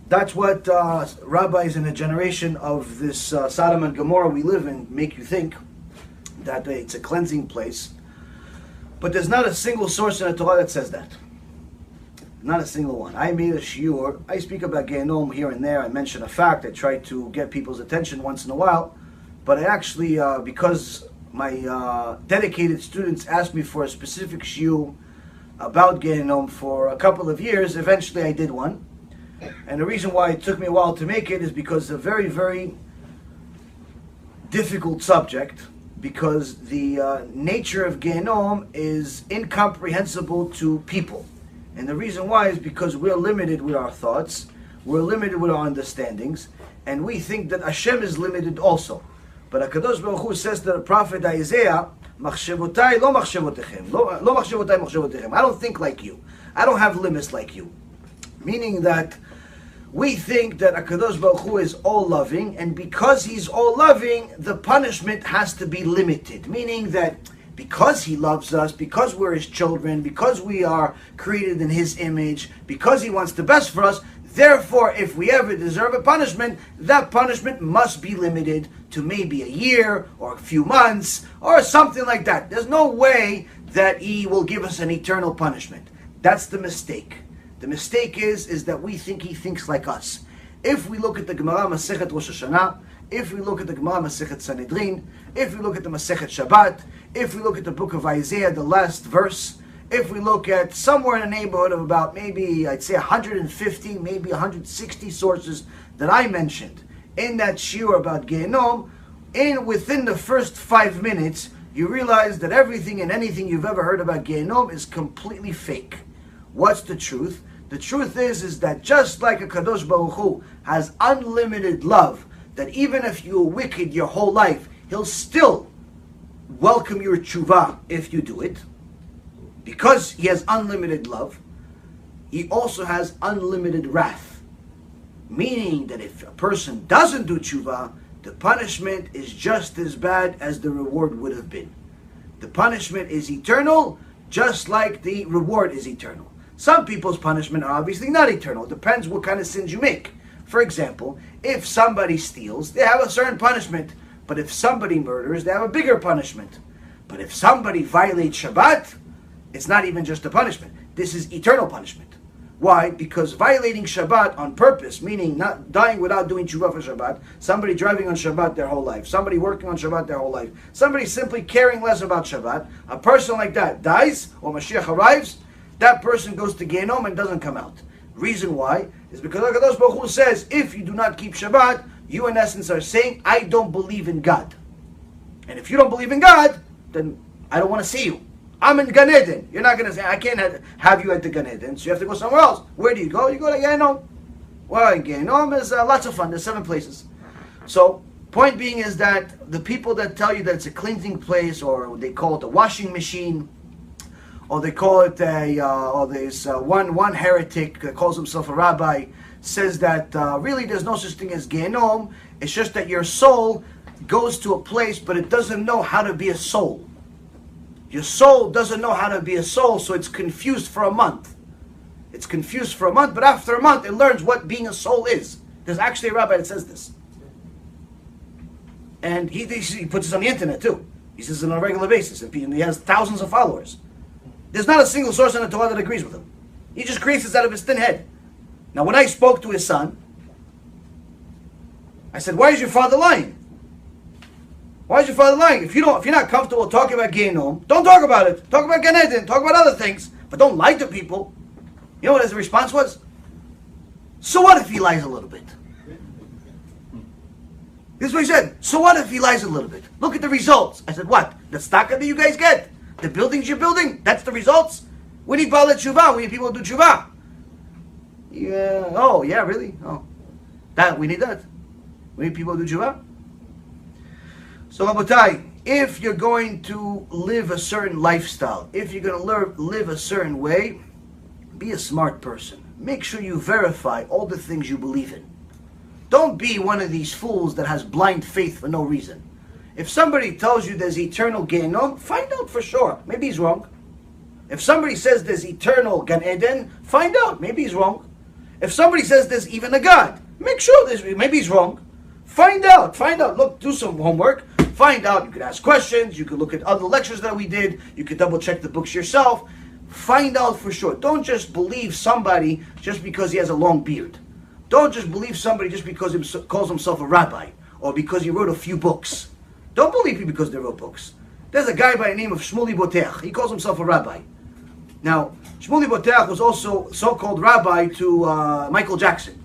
That's what rabbis in a generation of this Sodom and Gomorrah we live in make you think, that it's a cleansing place. But there's not a single source in the Torah that says that. Not a single one. I made a shiur. I speak about Gehenom here and there. I mention a fact. I try to get people's attention once in a while. But I actually, because my dedicated students asked me for a specific shiur about Gehenom for a couple of years, eventually I did one. And the reason why it took me a while to make it is because it's a very, very difficult subject, because the nature of Gehenom is incomprehensible to people. And the reason why is because we're limited with our thoughts, we're limited with our understandings, and we think that Hashem is limited also. But HaKadosh Baruch Hu says to the prophet Isaiah, "Machshevotai lo machshevotechem, lo machshevotai machshevotechem." I don't think like you. I don't have limits like you. Meaning that we think that HaKadosh Baruch Hu is all-loving, and because He's all-loving, the punishment has to be limited. Meaning that because He loves us, because we're His children, because we are created in His image, because He wants the best for us, therefore, if we ever deserve a punishment, that punishment must be limited to maybe a year, or a few months, or something like that. There's no way that He will give us an eternal punishment. That's the mistake. The mistake is that we think He thinks like us. If we look at the Gemara Masechet Rosh Hashanah, if we look at the Gemara Masechet Sanhedrin, if we look at the Masechet Shabbat, if we look at the book of Isaiah, the last verse, if we look at somewhere in the neighborhood of about maybe, I'd say 150, maybe 160 sources that I mentioned in that shiur about Gehenom, within the first 5 minutes, you realize that everything and anything you've ever heard about Gehenom is completely fake. What's the truth? The truth is that just like a Kadosh Baruch Hu has unlimited love, that even if you're wicked your whole life, He'll still welcome your tshuva if you do it. Because He has unlimited love, He also has unlimited wrath. Meaning that if a person doesn't do tshuva, the punishment is just as bad as the reward would have been. The punishment is eternal, just like the reward is eternal. Some people's punishment are obviously not eternal. It depends what kind of sins you make. For example, if somebody steals, they have a certain punishment. But if somebody murders, they have a bigger punishment. But if somebody violates Shabbat, it's not even just a punishment. This is eternal punishment. Why? Because violating Shabbat on purpose, meaning not dying without doing tshuva for Shabbat, somebody driving on Shabbat their whole life, somebody working on Shabbat their whole life, somebody simply caring less about Shabbat, a person like that dies, or Mashiach arrives, that person goes to Gehenom and doesn't come out. Reason why is because HaKadosh Baruch Hu says, if you do not keep Shabbat, you in essence are saying, I don't believe in God. And if you don't believe in God, then I don't want to see you. I'm in Gan Eden. You're not going to say, I can't have you at the Gan Eden, so you have to go somewhere else. Where do you go? You go to Gehenom. Well, in Gehenom is lots of fun. There's 7 places. So, point being is that the people that tell you that it's a cleansing place, or they call it a washing machine, or they call it or there's one heretic that calls himself a rabbi, says that really there's no such thing as Gehenom. It's just that your soul goes to a place, but it doesn't know how to be a soul. Your soul doesn't know how to be a soul, so it's confused for a month. It's confused for a month, but after a month it learns what being a soul is. There's actually a rabbi that says this. And he puts this on the internet too. He says it on a regular basis, and he has thousands of followers. There's not a single source in the Torah that agrees with him. He just creates this out of his thin head. Now when I spoke to his son, I said, why is your father lying? Why is your father lying? If you're not comfortable talking about Gehenom, don't talk about it. Talk about Gan Eden, talk about other things, but don't lie to people. You know what his response was? So what if he lies a little bit? This is what he said. So what if he lies a little bit? Look at the results. I said, what? The tzedakah that you guys get? The buildings you're building? That's the results? We need Baalei Tshuva. We need people to do Tshuva. Yeah. Oh, yeah, really? Oh. We need that. We need people to do Tshuva. So, Rabotai, if you're going to live a certain lifestyle, if you're going to live a certain way, be a smart person. Make sure you verify all the things you believe in. Don't be one of these fools that has blind faith for no reason. If somebody tells you there's eternal Gehenom, find out for sure. Maybe he's wrong. If somebody says there's eternal Gan Eden, find out. Maybe he's wrong. If somebody says there's even a God, make sure maybe he's wrong. Find out. Look, do some homework. Find out. You could ask questions. You could look at other lectures that we did. You could double check the books yourself. Find out for sure. Don't just believe somebody just because he has a long beard. Don't just believe somebody just because he calls himself a rabbi or because he wrote a few books. Don't believe people because they wrote books. There's a guy by the name of Shmuley Boteach. He calls himself a rabbi. Now, Shmuley Boteach was also so-called rabbi to Michael Jackson,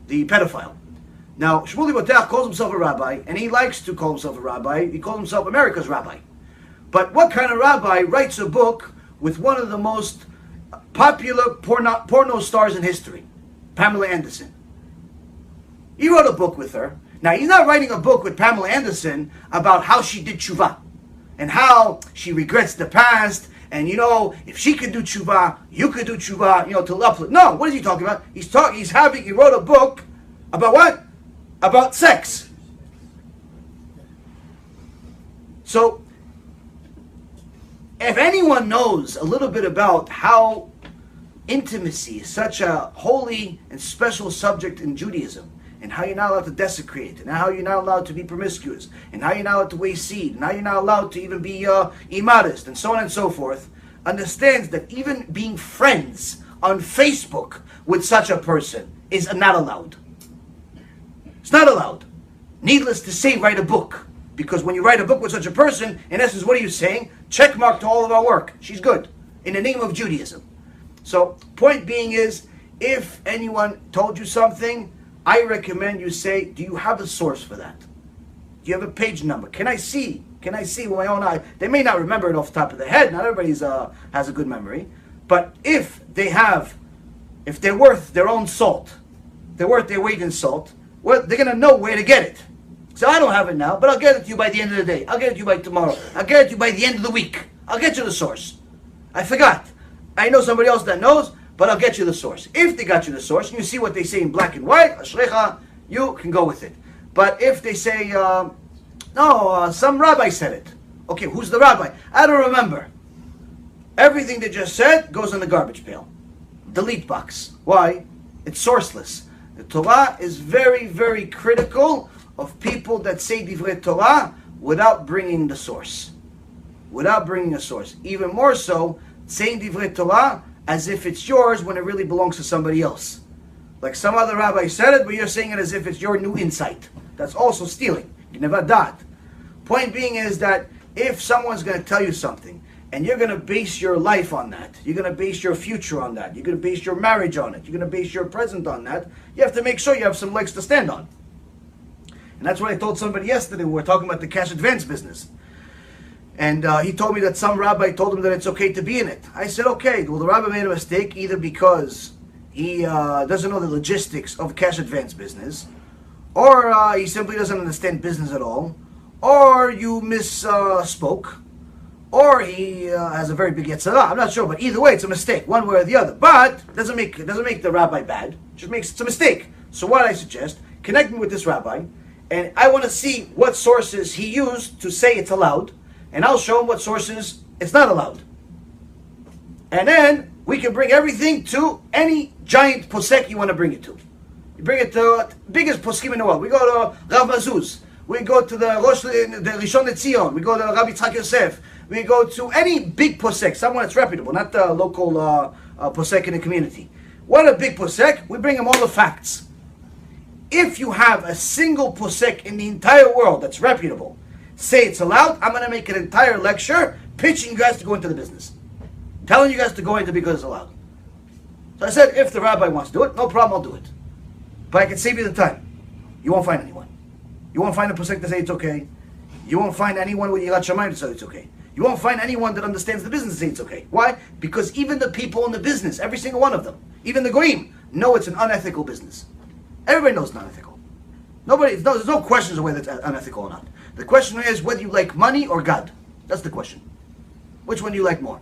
the pedophile. Now, Shmuley Boteach calls himself a rabbi, and he likes to call himself a rabbi. He calls himself America's rabbi. But what kind of rabbi writes a book with one of the most popular porno stars in history, Pamela Anderson? He wrote a book with her. Now, he's not writing a book with Pamela Anderson about how she did tshuva and how she regrets the past. And if she could do tshuva, you could do tshuva, to uplift. No, what is he talking about? He wrote a book about what? About sex. So, if anyone knows a little bit about how intimacy is such a holy and special subject in Judaism, and how you're not allowed to desecrate, and how you're not allowed to be promiscuous, and how you're not allowed to waste seed, and how you're not allowed to even be immodest, and so on and so forth, understands that even being friends on Facebook with such a person is not allowed. It's not allowed. Needless to say, write a book. Because when you write a book with such a person, in essence, what are you saying? Check mark to all of our work. She's good. In the name of Judaism. So, point being is, if anyone told you something, I recommend you say, do you have a source for that? Do you have a page number? Can I see with my own eye? They may not remember it off the top of their head. Not everybody has a good memory. But if they're worth their own salt, they're worth their weight in salt, well, they're going to know where to get it. So I don't have it now, but I'll get it to you by the end of the day. I'll get it to you by tomorrow. I'll get it to you by the end of the week. I'll get you the source. I forgot. I know somebody else that knows, but I'll get you the source. If they got you the source, and you see what they say in black and white, ashrecha, you can go with it. But if they say, no, some rabbi said it. Okay, who's the rabbi? I don't remember. Everything they just said goes in the garbage pail. Delete box. Why? It's sourceless. The Torah is very, very critical of people that say divrei Torah without bringing the source. Without bringing a source. Even more so, saying divrei Torah as if it's yours when it really belongs to somebody else. Like some other rabbi said it, but you're saying it as if it's your new insight. That's also stealing. You never dot. Point being is that if someone's going to tell you something, and you're going to base your life on that, you're going to base your future on that, you're going to base your marriage on it, you're going to base your present on that, you have to make sure you have some legs to stand on. And that's what I told somebody yesterday. We were talking about the cash advance business. And he told me that some rabbi told him that it's okay to be in it. I said, okay, well, the rabbi made a mistake either because he doesn't know the logistics of cash advance business, or he simply doesn't understand business at all, or you misspoke, or he has a very big yetzirah. I'm not sure, but either way, it's a mistake, one way or the other. But it doesn't make the rabbi bad. It just makes it's a mistake. So what I suggest, connect me with this rabbi, and I want to see what sources he used to say it's allowed, and I'll show him what sources it's not allowed. And then we can bring everything to any giant posek you want to bring it to. You bring it to the biggest poskim in the world. We go to Rav Mazuz. We go to the Rishon LeZion. We go to Rabbi Yitzchak Yosef. We go to any big posek, someone that's reputable, not the local posek in the community. What a big posek! We bring him all the facts. If you have a single posek in the entire world that's reputable, say it's allowed, I'm going to make an entire lecture pitching you guys to go into the business. Telling you guys to go into because it's allowed. So I said, if the rabbi wants to do it, no problem, I'll do it. But I can save you the time. You won't find anyone. You won't find a posek to say it's okay. You won't find anyone with Yirat Shamayim to say it's okay. You won't find anyone that understands the business to say it's okay. Why? Because even the people in the business, every single one of them, even the goyim, know it's an unethical business. Everybody knows it's not ethical. There's no questions of whether it's unethical or not. The question is whether you like money or God. That's the question. Which one do you like more?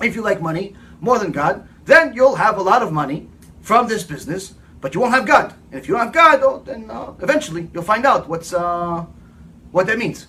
If you like money more than God, then you'll have a lot of money from this business, but you won't have God. And if you don't have God, then eventually you'll find out what that means.